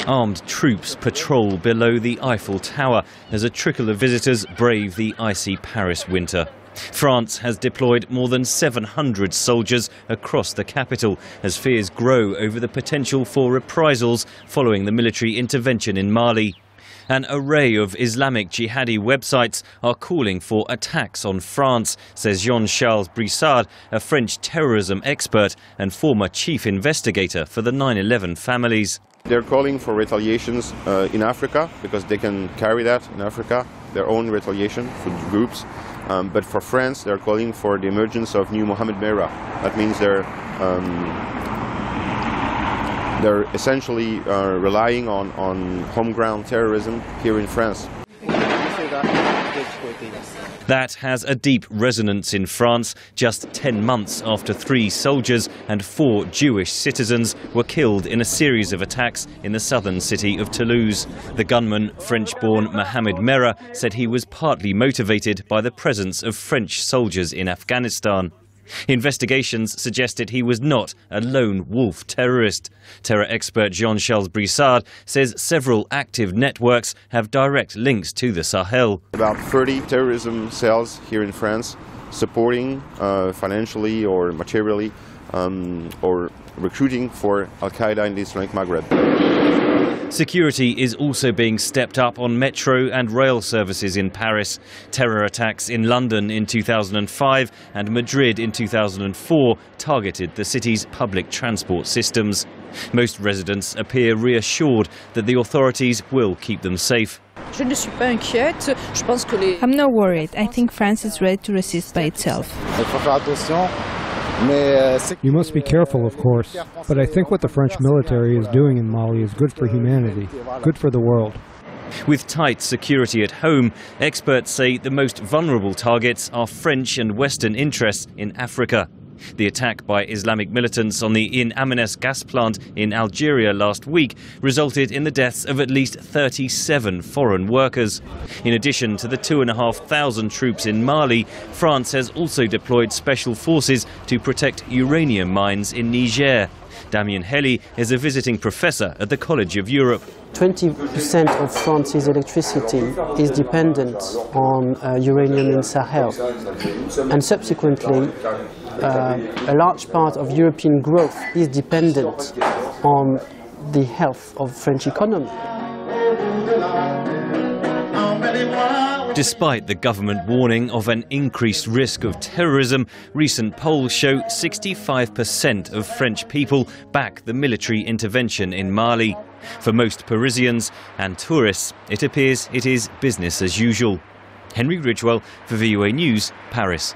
Armed troops patrol below the Eiffel Tower as a trickle of visitors brave the icy Paris winter. France has deployed more than 700 soldiers across the capital as fears grow over the potential for reprisals following the military intervention in Mali. An array of Islamic jihadi websites are calling for attacks on France, says Jean-Charles Brisard, a French terrorism expert and former chief investigator for the 9/11 families. They're calling for retaliations in Africa because they can carry that in Africa, their own retaliation for the groups. But for France, they're calling for the emergence of new Mohammed Merah. That means they're essentially relying on homegrown terrorism here in France. That has a deep resonance in France, just 10 months after 3 soldiers and 4 Jewish citizens were killed in a series of attacks in the southern city of Toulouse. The gunman, French-born Mohammed Merah, said he was partly motivated by the presence of French soldiers in Afghanistan. Investigations suggested he was not a lone wolf terrorist. Terror expert Jean-Charles Brisard says several active networks have direct links to the Sahel. About 30 terrorism cells here in France supporting financially or materially or recruiting for Al-Qaeda in the Islamic Maghreb. Security is also being stepped up on metro and rail services in Paris. Terror attacks in London in 2005 and Madrid in 2004 targeted the city's public transport systems. Most residents appear reassured that the authorities will keep them safe. I'm not worried. I think France is ready to resist by itself. You must be careful, of course, but I think what the French military is doing in Mali is good for humanity, good for the world. With tight security at home, experts say the most vulnerable targets are French and Western interests in Africa. The attack by Islamic militants on the In Amenas gas plant in Algeria last week resulted in the deaths of at least 37 foreign workers. In addition to the 2,500 troops in Mali, France has also deployed special forces to protect uranium mines in Niger. Damien Helly is a visiting professor at the College of Europe. 20% of France's electricity is dependent on uranium in Sahel, and subsequently a large part of European growth is dependent on the health of French economy. Despite the government warning of an increased risk of terrorism, recent polls show 65% of French people back the military intervention in Mali. For most Parisians and tourists, it appears it is business as usual. Henry Ridgewell for VOA News, Paris.